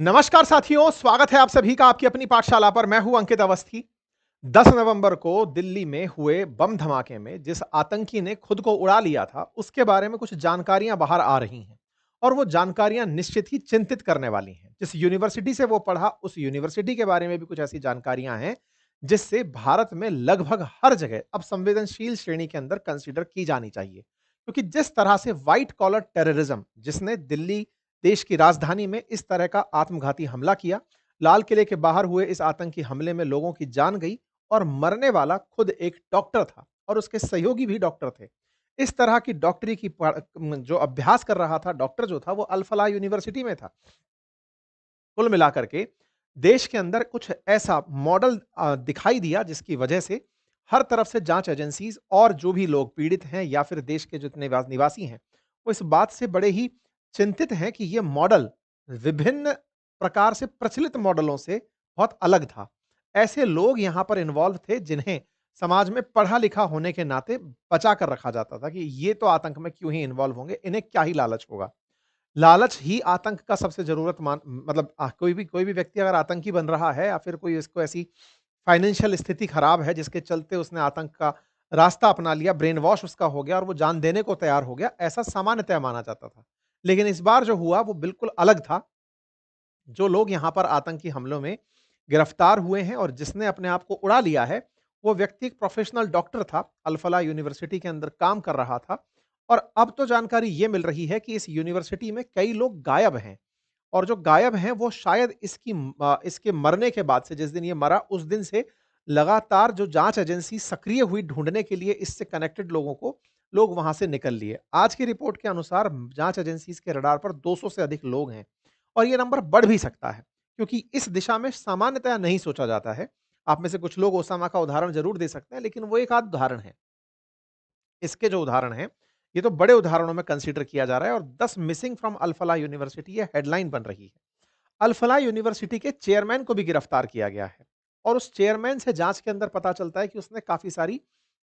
नमस्कार साथियों, स्वागत है आप सभी का आपकी अपनी पाठशाला पर। मैं हूं अंकित अवस्थी। 10 नवंबर को दिल्ली में हुए बम धमाके में जिस आतंकी ने खुद को उड़ा लिया था, उसके बारे में कुछ जानकारियां बाहर आ रही हैं और वो जानकारियां निश्चित ही चिंतित करने वाली हैं। जिस यूनिवर्सिटी से वो पढ़ा, उस यूनिवर्सिटी के बारे में भी कुछ ऐसी जानकारियां हैं, जिससे भारत में लगभग हर जगह अब संवेदनशील श्रेणी के अंदर कंसीडर की जानी चाहिए। क्योंकि जिस तरह से व्हाइट कॉलर टेररिज्म, जिसने दिल्ली देश की राजधानी में इस तरह का आत्मघाती हमला किया, लाल किले के बाहर हुए इस आतंकी हमले में लोगों की जान गई और मरने वाला खुद एक डॉक्टर था और उसके सहयोगी भी डॉक्टर थे। इस तरह की डॉक्टरी की जो अभ्यास कर रहा था डॉक्टर जो था, वो अल फलाह यूनिवर्सिटी में था। कुल मिलाकर के देश के अंदर कुछ ऐसा मॉडल दिखाई दिया, जिसकी वजह से हर तरफ से जांच एजेंसीज और जो भी लोग पीड़ित हैं या फिर देश के जितने निवासी हैं, वो इस बात से बड़े ही चिंतित हैं कि ये मॉडल विभिन्न प्रकार से प्रचलित मॉडलों से बहुत अलग था। ऐसे लोग यहां पर इन्वॉल्व थे जिन्हें समाज में पढ़ा लिखा होने के नाते बचा कर रखा जाता था कि ये तो आतंक में क्यों ही इन्वॉल्व होंगे, इन्हें क्या ही लालच होगा। लालच ही आतंक का सबसे ज़रूरतमान मतलब कोई भी व्यक्ति अगर आतंकी बन रहा है या फिर कोई इसको ऐसी फाइनेंशियल स्थिति खराब है जिसके चलते उसने आतंक का रास्ता अपना लिया, ब्रेन वॉश उसका हो गया और वो जान देने को तैयार हो गया, ऐसा सामान्यतः माना जाता था। लेकिन इस बार जो हुआ वो बिल्कुल अलग था। जो लोग यहाँ पर आतंकी हमलों में गिरफ्तार हुए हैं और जिसने अपने आप को उड़ा लिया है, वो व्यक्ति एक प्रोफेशनल डॉक्टर था, अल फलाह यूनिवर्सिटी के अंदर काम कर रहा था। और अब तो जानकारी ये मिल रही है कि इस यूनिवर्सिटी में कई लोग गायब हैं और जो गायब हैं वो शायद इसके मरने के बाद से, जिस दिन ये मरा उस दिन से लगातार जो जांच एजेंसी सक्रिय हुई ढूंढने के लिए इससे कनेक्टेड लोगों को, लोग वहां से निकल लिए। आज की रिपोर्ट के अनुसार जांच एजेंसीज के रडार पर 200 से अधिक लोग हैं और ये नंबर बढ़ भी सकता है, क्योंकि इस दिशा में सामान्यतया नहीं सोचा जाता है। आप में से कुछ लोग ओसामा का उदाहरण जरूर दे सकते हैं, लेकिन वो एक आध उदाहरण है। इसके जो उदाहरण हैं, ये तो बड़े उदाहरणों में कंसीडर किया जा रहा है और 10 missing from Al Falah university ये हेडलाइन बन रही है। अल फलाह यूनिवर्सिटी के चेयरमैन को भी गिरफ्तार किया गया है और उस चेयरमैन से जांच के अंदर पता चलता है कि उसने काफी सारी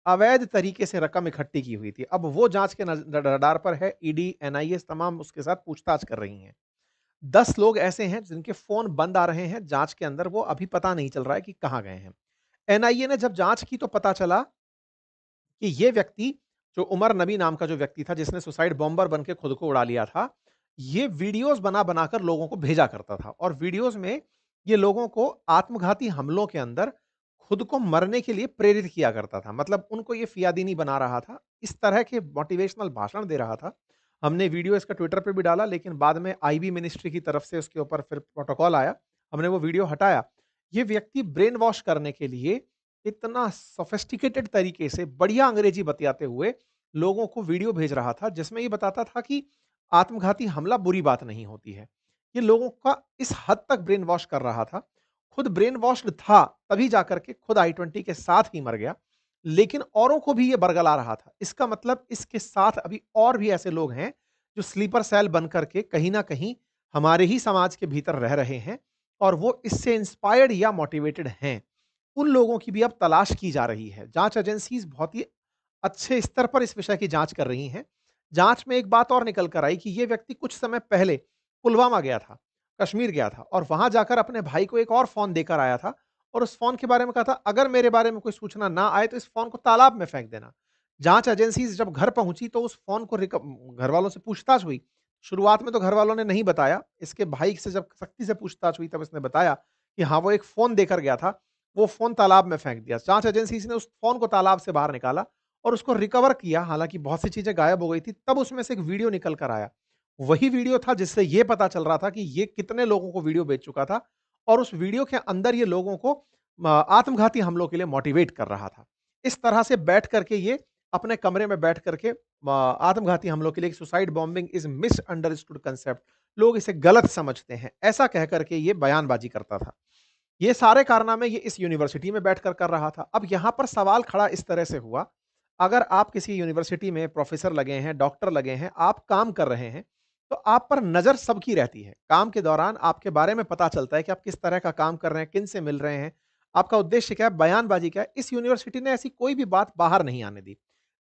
अवैध तरीके से रकम इकट्ठी की हुई थी। अब वो जांच के रडार पर है, ईडी, एनआईए तमाम उसके साथ पूछताछ कर रही हैं। 10 लोग ऐसे हैं जिनके फ़ोन बंद आ रहे हैं जाँच के अंदर, वो अभी पता नहीं चल रहा है कि कहाँ गए हैं। एनआईए ने जब जाँच की तो पता चला कि ये व्यक्ति, जो उमर नबी नाम का जो व्यक्ति था जिसने सुसाइड बॉम्बर बन के खुद को उड़ा लिया था, ये वीडियोज़ बना-बना कर लोगों को भेजा करता था और वीडियोज़ में ये लोगों को आत्मघाती हमलों के अंदर खुद को मरने के लिए प्रेरित किया करता था। मतलब उनको ये फ़ियादीनी बना रहा था, इस तरह के मोटिवेशनल भाषण दे रहा था। हमने वीडियो इसका ट्विटर पे भी डाला, लेकिन बाद में आईबी मिनिस्ट्री की तरफ से उसके ऊपर फिर प्रोटोकॉल आया। हमने वो वीडियो हटाया। ये व्यक्ति ब्रेन वॉश करने के लिए इतना सोफिस्टिकेटेड तरीके से बढ़िया अंग्रेजी बतियाते हुए लोगों को वीडियो भेज रहा था, जिसमें ये बताता था कि आत्मघाती हमला बुरी बात नहीं होती है। ये लोगों का इस हद तक ब्रेन वॉश कर रहा था। खुद ब्रेन वॉश्ड था, तभी जाकर के खुद आई-20 के साथ ही मर गया। लेकिन औरों को भी ये बरगला रहा था। इसका मतलब इसके साथ अभी और भी ऐसे लोग हैं, जो स्लीपर सेल बन कर के कहीं न कहीं हमारे ही समाज के भीतर रह रहे हैं और वो इससे इंस्पायर्ड या मोटिवेटेड हैं। उन लोगों की भी अब तलाश की जा रही है। जाँच एजेंसीज़ बहुत ही अच्छे स्तर पर इस विषय की जाँच कर रही हैं। जाँच में एक बात और निकल कर आई कि ये व्यक्ति कुछ समय पहले पुलवामा गया था, कश्मीर गया था और वहाँ जाकर अपने भाई को एक और फ़ोन देकर आया था और उस फ़ोन के बारे में कहा था, अगर मेरे बारे में कोई सूचना ना आए तो इस फ़ोन को तालाब में फेंक देना। जाँच एजेंसीज़ जब घर पहुँची तो उस फ़ोन को घरवालों से पूछताछ हुई। शुरुआत में तो घरवालों ने नहीं बताया। इसके भाई से जब सख्ती से पूछताछ हुई तब इसने बताया कि हाँ, वो एक फ़ोन देकर गया था, वो फ़ोन तालाब में फेंक दिया। जाँच एजेंसीज़ ने उस फ़ोन को तालाब से बाहर निकाला और उसको रिकवर किया, हालाँकि बहुत सी चीज़ें गायब हो गई थी, तब उसमें से एक वीडियो निकल कर आया। वही वीडियो था जिससे ये पता चल रहा था कि ये कितने लोगों को वीडियो भेज चुका था और उस वीडियो के अंदर ये लोगों को आत्मघाती हमलों के लिए मोटिवेट कर रहा था। इस तरह से बैठ कर के ये अपने कमरे में बैठ कर के आत्मघाती हमलों के लिए suicide bombing is misunderstood concept, लोग इसे गलत समझते हैं, ऐसा कह कर के ये बयानबाज़ी करता था। ये सारे कारनामे ये इस यूनिवर्सिटी में बैठकर कर रहा था। अब यहाँ पर सवाल खड़ा इस तरह से हुआ, अगर आप किसी यूनिवर्सिटी में प्रोफ़ेसर लगे हैं, डॉक्टर लगे हैं, आप काम कर रहे हैं, तो आप पर नज़र सबकी रहती है। काम के दौरान आपके बारे में पता चलता है कि आप किस तरह का काम कर रहे हैं, किन से मिल रहे हैं, आपका उद्देश्य क्या है, बयानबाज़ी क्या है। इस यूनिवर्सिटी ने ऐसी कोई भी बात बाहर नहीं आने दी।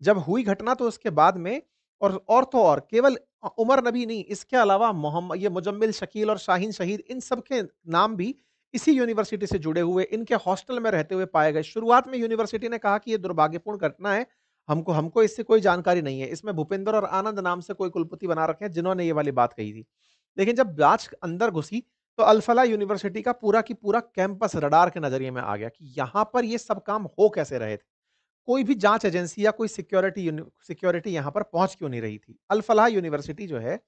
जब हुई घटना तो उसके बाद में और तो और केवल उमर नबी नहीं, इसके अलावा मोहम्मद ये मुजम्मिल, शकील और शाहीन शहीद, इन सब के नाम भी इसी यूनिवर्सिटी से जुड़े हुए, इनके हॉस्टल में रहते हुए पाए गए। शुरुआत में यूनिवर्सिटी ने कहा कि ये दुर्भाग्यपूर्ण घटना है, हमको हमको इससे कोई जानकारी नहीं है। इसमें भूपेंद्र और आनंद नाम से कोई कुलपति बना रखे हैं, जिन्होंने ये वाली बात कही थी। लेकिन जब जाँच अंदर घुसी, तो अल-फलाह यूनिवर्सिटी का पूरा की पूरा कैंपस रडार के नज़रिए में आ गया कि यहाँ पर ये सब काम हो कैसे रहे थे। कोई भी जाँच एजेंसी या कोई सिक्योरिटी यहाँ पर पहुँच क्यों नहीं रही थी? अल-फलाह यूनिवर्सिटी जो है,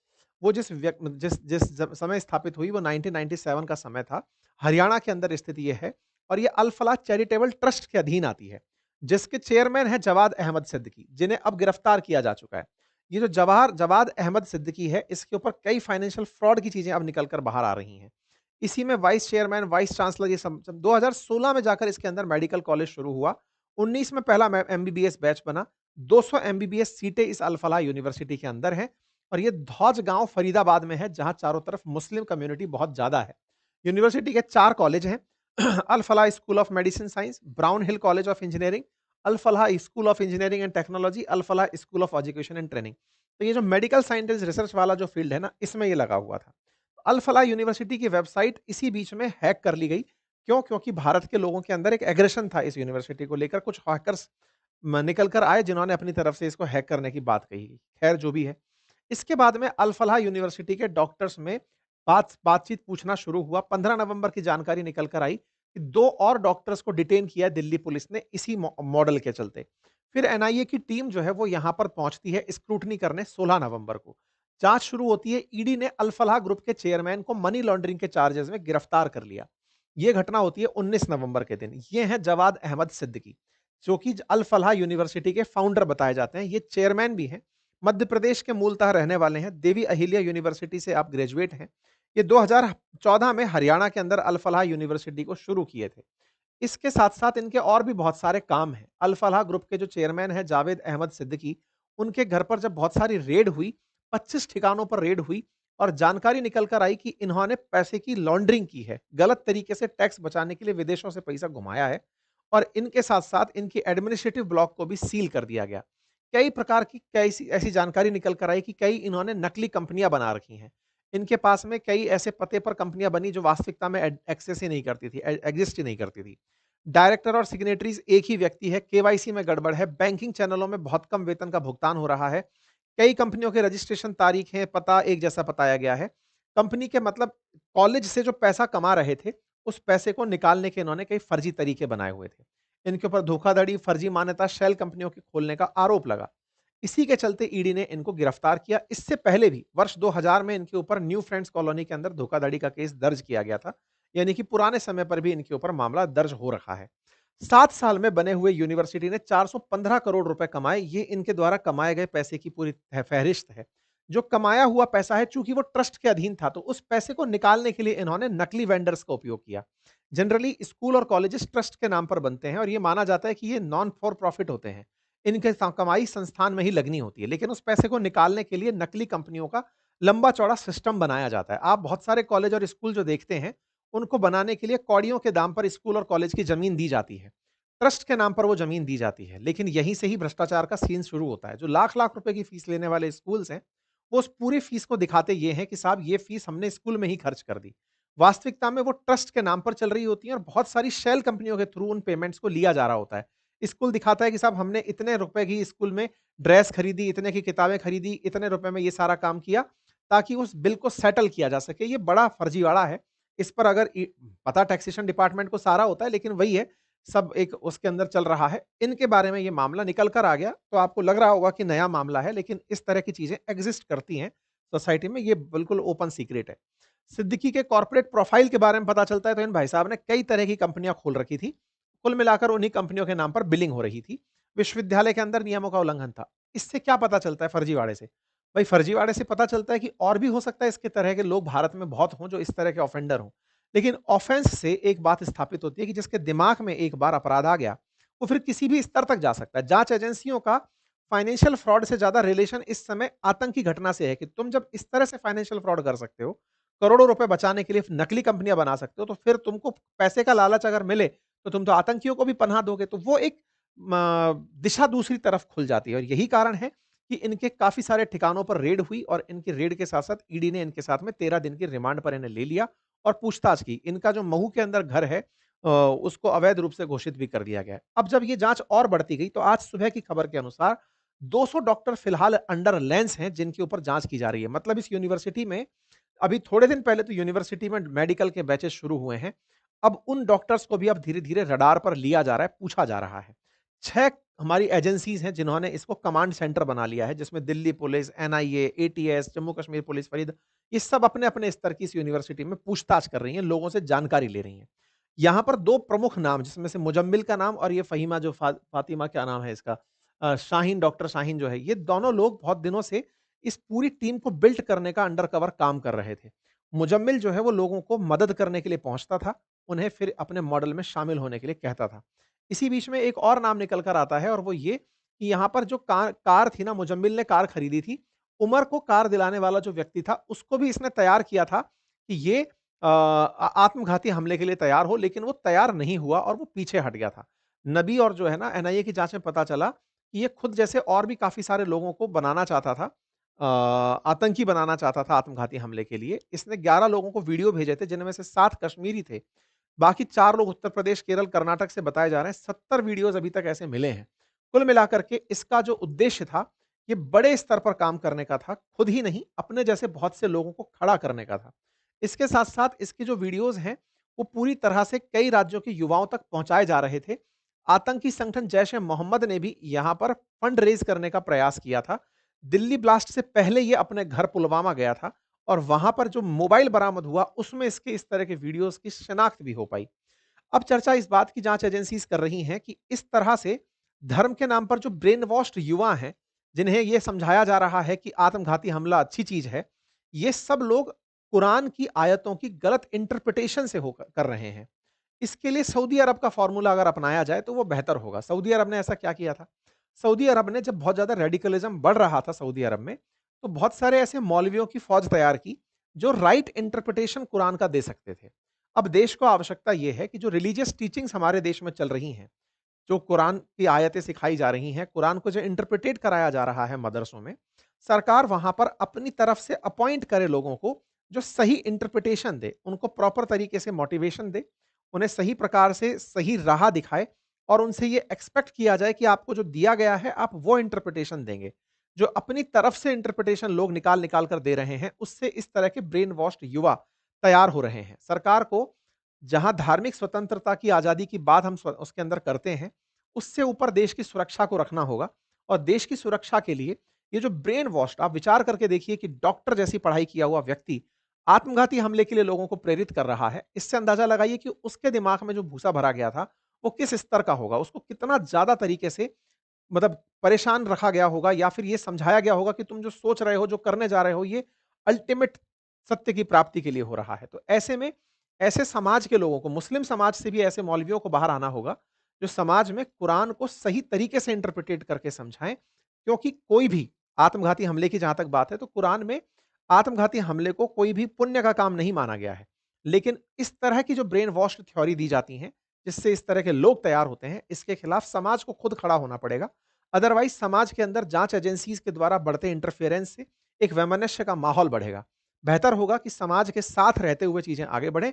वो जिस जिस ज समय स्थापित हुई वो 1997 का समय था। हरियाणा के अंदर स्थित ये है और ये अल-फलाह चैरिटेबल ट्रस्ट के अधीन आती है, जिसके चेयरमैन हैं जवाद अहमद सिद्दीकी, जिन्हें अब गिरफ्तार किया जा चुका है। ये जो जवाद अहमद सिद्दीकी है, इसके ऊपर कई फाइनेंशियल फ्रॉड की चीज़ें अब निकल कर बाहर आ रही हैं। इसी में वाइस चेयरमैन, वाइस चांसलर, ये सब 2016 में जाकर इसके अंदर मेडिकल कॉलेज शुरू हुआ। 19 में पहला एमबीबीएस बैच बना। 200 एमबीबीएस सीटें इस अल-फलाह यूनिवर्सिटी के अंदर हैं और ये धौज गाँव फरीदाबाद में है, जहाँ चारों तरफ मुस्लिम कम्युनिटी बहुत ज़्यादा है। यूनिवर्सिटी के 4 कॉलेज हैं। Al-Falah school of medicine science, Brown Hill college of engineering, Al-Falah school of engineering and technology, Al-Falah school of education and training. तो ये जो मेडिकल साइंटिस्ट रिसर्च वाला जो फील्ड है ना, इसमें ये लगा हुआ था। अल-फलाह यूनिवर्सिटी की वेबसाइट इसी बीच में हैक कर ली गई। क्यों? क्योंकि भारत के लोगों के अंदर एक एग्रेशन था इस यूनिवर्सिटी को लेकर। कुछ हैकर्स निकल कर आए, जिन्होंने अपनी तरफ से इसको हैक करने की बात कही। खैर, जो भी है। इसके बाद में अल-फलाह यूनिवर्सिटी के डॉक्टर्स में बातचीत पूछना शुरू हुआ। 15 नवंबर की जानकारी निकल कर आई कि 2 और डॉक्टर्स को डिटेन किया दिल्ली पुलिस ने, इसी मॉडल के चलते। फिर एनआईए की टीम जो है वो यहाँ पर पहुँचती है स्क्रूटनी करने 16 नवंबर को। जाँच शुरू होती है। ईडी ने अल-फलाह ग्रुप के चेयरमैन को मनी लॉन्ड्रिंग के चार्जेज़ में गिरफ्तार कर लिया। ये घटना होती है 19 नवंबर के दिन। ये हैं जवाद अहमद सिद्दीकी, जो कि अल-फलाह यूनिवर्सिटी के फाउंडर बताए जाते हैं। ये चेयरमैन भी हैं। मध्य प्रदेश के मूलतः रहने वाले हैं। देवी अहिल्या यूनिवर्सिटी से आप ग्रेजुएट हैं। ये 2014 में हरियाणा के अंदर अल-फलाह यूनिवर्सिटी को शुरू किए थे। इसके साथ-साथ इनके और भी बहुत सारे काम हैं। अल-फलाह ग्रुप के जो चेयरमैन हैं जावेद अहमद सिद्दीकी, उनके घर पर जब बहुत सारी रेड हुई, 25 ठिकानों पर रेड हुई और जानकारी निकल कर आई कि इन्होंने पैसे की लॉन्ड्रिंग की है। गलत तरीके से टैक्स बचाने के लिए विदेशों से पैसा घुमाया है और इनके साथ-साथ इनकी एडमिनिस्ट्रेटिव ब्लॉक को भी सील कर दिया गया। कई प्रकार की कैसी ऐसी जानकारी निकल कर आई कि कई इन्होंने नकली कंपनियाँ बना रखी हैं। इनके पास में कई ऐसे पते पर कंपनियाँ बनी जो वास्तविकता में एक्सेस ही नहीं करती थी, एग्जिस्ट ही नहीं करती थी। डायरेक्टर और सिग्नेटरीज एक ही व्यक्ति है, केवाईसी में गड़बड़ है, बैंकिंग चैनलों में बहुत कम वेतन का भुगतान हो रहा है। कई कंपनियों के रजिस्ट्रेशन तारीखें, पता एक जैसा बताया गया है। कंपनी के मतलब कॉलेज से जो पैसा कमा रहे थे, उस पैसे को निकालने के इन्होंने कई फर्जी तरीके बनाए हुए थे। इनके ऊपर धोखाधड़ी, फर्जी मान्यता, शेल कंपनियों के खोलने का आरोप लगा। इसी के चलते ईडी ने इनको गिरफ्तार किया। इससे पहले भी वर्ष 2000 में इनके ऊपर न्यू फ्रेंड्स कॉलोनी के अंदर धोखाधड़ी का केस दर्ज किया गया था। यानी कि पुराने समय पर भी इनके ऊपर मामला दर्ज हो रखा है। 7 साल में बने हुए यूनिवर्सिटी ने 415 करोड़ रुपए कमाए। ये इनके द्वारा कमाए गए पैसे की पूरी फ़हरिस्त है। जो कमाया हुआ पैसा है, चूँकि वो ट्रस्ट के अधीन था, तो उस पैसे को निकालने के लिए इन्होंने नकली वेंडर्स का उपयोग किया। जनरली स्कूल और कॉलेजेस ट्रस्ट के नाम पर बनते हैं और ये माना जाता है कि ये नॉन फॉर प्रॉफिट होते हैं। इनके कमाई संस्थान में ही लगनी होती है, लेकिन उस पैसे को निकालने के लिए नकली कंपनियों का लंबा चौड़ा सिस्टम बनाया जाता है। आप बहुत सारे कॉलेज और स्कूल जो देखते हैं, उनको बनाने के लिए कौड़ियों के दाम पर स्कूल और कॉलेज की जमीन दी जाती है। ट्रस्ट के नाम पर वो जमीन दी जाती है, लेकिन यहीं से ही भ्रष्टाचार का सीन शुरू होता है। जो लाख-लाख रुपए की फीस लेने वाले स्कूल्स हैं, वो उस पूरी फीस को दिखाते ये हैं कि साहब ये फीस हमने स्कूल में ही खर्च कर दी। वास्तविकता में वो ट्रस्ट के नाम पर चल रही होती हैं और बहुत सारी शेल कंपनियों के थ्रू उन पेमेंट्स को लिया जा रहा होता है। स्कूल दिखाता है कि साहब हमने इतने रुपए की स्कूल में ड्रेस खरीदी, इतने की किताबें खरीदी, इतने रुपए में ये सारा काम किया, ताकि उस बिल को सेटल किया जा सके। ये बड़ा फर्जीवाड़ा है। इस पर अगर पता टैक्सेशन डिपार्टमेंट को सारा होता है, लेकिन वही है, सब एक उसके अंदर चल रहा है। इनके बारे में ये मामला निकल कर आ गया, तो आपको लग रहा होगा कि नया मामला है, लेकिन इस तरह की चीज़ें एक्ज़िस्ट करती हैं सोसाइटी में, ये बिल्कुल ओपन सीक्रेट है। सिद्दीकी के कॉर्पोरेट प्रोफाइल के बारे में पता चलता है, तो इन भाई साहब ने कई तरह की कंपनियाँ खोल रखी थी। कुल मिलाकर उन्हीं कंपनियों के नाम पर बिलिंग हो रही थी। विश्वविद्यालय के अंदर नियमों का उल्लंघन था। इससे क्या पता चलता है फर्जीवाड़े से? भाई फर्जीवाड़े से पता चलता है कि और भी हो सकता है इसके तरह के लोग भारत में बहुत हों जो इस तरह के ऑफेंडर हों। लेकिन ऑफेंस से एक बात स्थापित होती है कि जिसके दिमाग में एक बार अपराध आ गया, वो फिर किसी भी स्तर तक जा सकता है। जाँच एजेंसियों का फाइनेंशियल फ्रॉड से ज़्यादा रिलेशन इस समय आतंकी घटना से है कि तुम जब इस तरह से फाइनेंशियल फ्रॉड कर सकते हो, करोड़ों रुपए बचाने के लिए नकली कंपनियाँ बना सकते हो, तो फिर तुमको पैसे का लालच अगर मिले, तो तुम तो आतंकियों को भी पनाह दोगे। तो वो एक दिशा दूसरी तरफ खुल जाती है और यही कारण है कि इनके काफ़ी सारे ठिकानों पर रेड हुई और इनकी रेड के साथ-साथ ईडी ने इनके साथ में 13 दिन की रिमांड पर इन्हें ले लिया और पूछताछ की। इनका जो महू के अंदर घर है उसको अवैध रूप से घोषित भी कर दिया गया है। अब जब ये जाँच और बढ़ती गई तो आज सुबह की खबर के अनुसार 200 डॉक्टर फिलहाल अंडर लेंस हैं जिनके ऊपर जाँच की जा रही है। मतलब इस यूनिवर्सिटी में अभी थोड़े दिन पहले तो यूनिवर्सिटी में मेडिकल के बैचेज़ शुरू हुए हैं। अब उन डॉक्टर्स को भी अब धीरे-धीरे रडार पर लिया जा रहा है, पूछा जा रहा है। 6 हमारी एजेंसीज़ हैं जिन्होंने इसको कमांड सेंटर बना लिया है जिसमें Delhi police, NIA, ATS, Jammu Kashmir police Farid ये सब अपने-अपने स्तर की इस यूनिवर्सिटी में पूछताछ कर रही हैं, लोगों से जानकारी ले रही हैं। यहाँ पर 2 प्रमुख नाम जिसमें से मुजम्मिल का नाम और ये फ़हीमा जो फ़ातिमा क्या नाम है इसका शाहीन डॉक्टर शाहीन जो है, ये दोनों लोग बहुत दिनों से इस पूरी टीम को बिल्ड करने का अंडर कवर काम कर रहे थे। मुजम्मिल जो है वो लोगों को मदद करने के लिए पहुँचता था, उन्हें फिर अपने मॉडल में शामिल होने के लिए कहता था। इसी बीच में एक और नाम निकल कर आता है और वो ये कि यहाँ पर जो कार थी ना मुजम्मिल ने कार खरीदी थी, उमर को कार दिलाने वाला जो व्यक्ति था, उसको भी इसने तैयार किया था कि ये आत्मघाती हमले के लिए तैयार हो, लेकिन वो तैयार नहीं हुआ और वो पीछे हट गया था। नबी और जो है ना एनआईए की जाँच में पता चला कि ये खुद जैसे और भी काफ़ी सारे लोगों को बनाना चाहता था आतंकी बनाना चाहता था आत्मघाती हमले के लिए। इसने 11 लोगों को वीडियो भेजे थे जिनमें से 7 कश्मीरी थे। बाकी 4 लोग उत्तर प्रदेश, केरल, कर्नाटक से बताए जा रहे हैं। 70 वीडियोज़ अभी तक ऐसे मिले हैं। कुल मिलाकर के इसका जो उद्देश्य था, ये बड़े स्तर पर काम करने का था। खुद ही नहीं, अपने जैसे बहुत से लोगों को खड़ा करने का था। इसके साथ-साथ इसके जो वीडियोज़ हैं, वो पूरी तरह से कई राज्यों के युवाओं तक पहुँचाए जा रहे थे। आतंकी संगठन जैश-ए-मोहम्मद ने भी यहाँ पर फंड रेज़ करने का प्रयास किया था। दिल्ली ब्लास्ट से पहले ये अपने घर पुलवामा गया था और वहाँ पर जो मोबाइल बरामद हुआ, उसमें इसके इस तरह के वीडियोज़ की शिनाख्त भी हो पाई। अब चर्चा इस बात की जाँच एजेंसीज़ कर रही हैं कि इस तरह से धर्म के नाम पर जो ब्रेन वॉश्ड युवा हैं, जिन्हें ये समझाया जा रहा है कि आत्मघाती हमला अच्छी चीज़ है, ये सब लोग कुरान की आयतों की गलत इंटरप्रिटेशन से हो कर रहे हैं। इसके लिए सऊदी अरब का फ़ॉर्मूला अगर अपनाया जाए तो वो बेहतर होगा। सऊदी अरब ने ऐसा क्या किया था? सऊदी अरब ने जब बहुत ज़्यादा रेडिकलिज़्म बढ़ रहा था सऊदी अरब में, तो बहुत सारे ऐसे मौलवियों की फ़ौज तैयार की, जो राइट इंटरप्रिटेशन कुरान का दे सकते थे। अब देश को आवश्यकता ये है कि जो रिलीजियस टीचिंग्स हमारे देश में चल रही हैं, जो कुरान की आयतें सिखाई जा रही हैं, कुरान को जो इंटरप्रिटेट कराया जा रहा है मदरसों में, सरकार वहाँ पर अपनी तरफ से अपॉइंट करे लोगों को, जो सही इंटरप्रिटेशन दे, उनको प्रॉपर तरीके से मोटिवेशन दे, उन्हें सही प्रकार से सही राह दिखाए और उनसे ये एक्सपेक्ट किया जाए कि आपको जो दिया गया है, आप वो इंटरप्रिटेशन देंगे। जो अपनी तरफ से इंटरप्रिटेशन लोग निकाल-निकाल कर दे रहे हैं, उससे इस तरह के ब्रेन वॉश्ड युवा तैयार हो रहे हैं। सरकार को जहाँ धार्मिक स्वतंत्रता की आज़ादी की बात हम उसके अंदर करते हैं, उससे ऊपर देश की सुरक्षा को रखना होगा और देश की सुरक्षा के लिए ये जो ब्रेन वॉश्ड आप विचार करके देखिए कि डॉक्टर जैसी पढ़ाई किया हुआ व्यक्ति आत्मघाती हमले के लिए लोगों को प्रेरित कर रहा है, इससे अंदाज़ा लगाइए कि उसके दिमाग में जो भूसा भरा गया था, वो किस स्तर का होगा। उसको कितना ज़्यादा तरीके से मतलब परेशान रखा गया होगा या फिर ये समझाया गया होगा कि तुम जो सोच रहे हो, जो करने जा रहे हो, ये अल्टीमेट सत्य की प्राप्ति के लिए हो रहा है। तो ऐसे में ऐसे समाज के लोगों को, मुस्लिम समाज से भी ऐसे मौलवियों को बाहर आना होगा, जो समाज में कुरान को सही तरीके से इंटरप्रिटेट करके समझाएँ। क्योंकि कोई भी आत्मघाती हमले की जहाँ तक बात है, तो कुरान में आत्मघाती हमले को कोई भी पुण्य का काम नहीं माना गया है। लेकिन इस तरह की जो ब्रेन वॉश्ड थ्योरी दी जाती हैं, जिससे इस तरह के लोग तैयार होते हैं, इसके खिलाफ समाज को खुद खड़ा होना पड़ेगा। अदरवाइज़ समाज के अंदर जाँच एजेंसीज़ के द्वारा बढ़ते इंटरफेरेंस से एक वैमनस्य का माहौल बढ़ेगा। बेहतर होगा कि समाज के साथ रहते हुए चीज़ें आगे बढ़ें।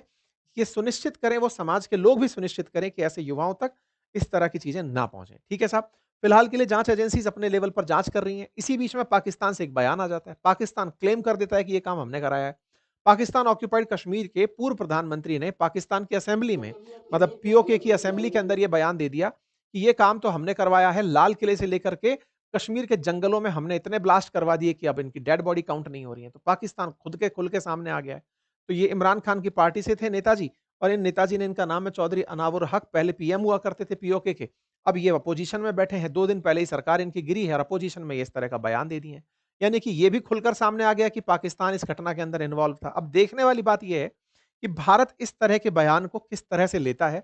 ये सुनिश्चित करें, वो समाज के लोग भी सुनिश्चित करें कि ऐसे युवाओं तक इस तरह की चीज़ें ना पहुँचें। ठीक है साहब? फिलहाल के लिए जाँच एजेंसीज़ अपने लेवल पर जाँच कर रही हैं। इसी बीच में पाकिस्तान से एक बयान आ जाता है। पाकिस्तान क्लेम कर देता है कि ये काम हमने कराया है। पाकिस्तान ऑक्यूपाइड कश्मीर के पूर्व प्रधानमंत्री ने पाकिस्तान की असेंबली में मतलब पीओके की असेंबली के अंदर ये बयान दे दिया कि ये काम तो हमने करवाया है। लाल किले से लेकर के कश्मीर के जंगलों में हमने इतने ब्लास्ट करवा दिए कि अब इनकी डेड बॉडी काउंट नहीं हो रही है। तो पाकिस्तान खुद के खुल के सामने आ गया है। तो ये इमरान खान की पार्टी से थे नेताजी और इन नेताजी ने इनका नाम है चौधरी अनावुर हक, पहले पीएम हुआ करते थे पीओके के। अब ये अपोजिशन में बैठे हैं। 2 दिन पहले ही सरकार इनकी गिरी है और अपोजिशन में ये इस तरह का बयान दे दिए हैं। यानी कि ये भी खुलकर सामने आ गया कि पाकिस्तान इस घटना के अंदर इन्वॉल्व था। अब देखने वाली बात ये है कि भारत इस तरह के बयान को किस तरह से लेता है,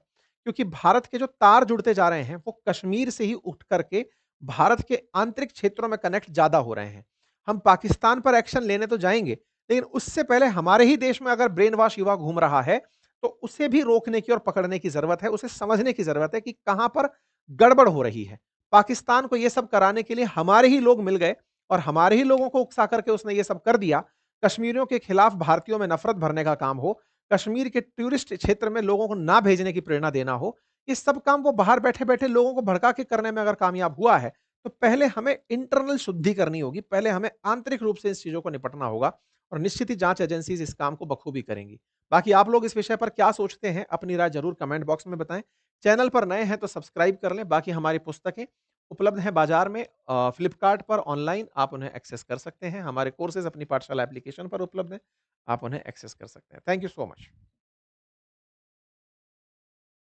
क्योंकि भारत के जो तार जुड़ते जा रहे हैं, वो कश्मीर से ही उठ करके भारत के आंतरिक क्षेत्रों में कनेक्ट ज़्यादा हो रहे हैं। हम पाकिस्तान पर एक्शन लेने तो जाएँगे, लेकिन उससे पहले हमारे ही देश में अगर ब्रेन वॉश युवा घूम रहा है, तो उसे भी रोकने की और पकड़ने की ज़रूरत है, उसे समझने की ज़रूरत है कि कहाँ पर गड़बड़ हो रही है। पाकिस्तान को ये सब कराने के लिए हमारे ही लोग मिल गए और हमारे ही लोगों को उकसा करके उसने ये सब कर दिया, कश्मीरियों के खिलाफ भारतीयों में नफ़रत भरने का काम हो, कश्मीर के टूरिस्ट क्षेत्र में लोगों को ना भेजने की प्रेरणा देना हो, ये सब काम वो बाहर बैठे-बैठे लोगों को भड़का के करने में अगर कामयाब हुआ है, तो पहले हमें इंटरनल शुद्धि करनी होगी, पहले हमें आंतरिक रूप से इस चीज़ों को निपटना होगा और निश्चित ही जाँच एजेंसीज़ इस काम को बखूबी करेंगी। बाकी आप लोग इस विषय पर क्या सोचते हैं? अपनी राय ज़रूर कमेंट बॉक्स में बताएँ। चैनल पर नए हैं तो सब्सक्राइब कर लें, बाकी हमारी पुस्तकें उपलब्ध हैं बाज़ार में फ्लिपकार्ट पर ऑनलाइन आप उन्हें एक्सेस कर सकते हैं। हमारे कोर्सेज़ अपनी पाठशाला एप्लीकेशन पर उपलब्ध हैं, आप उन्हें एक्सेस कर सकते हैं। Thank you so much.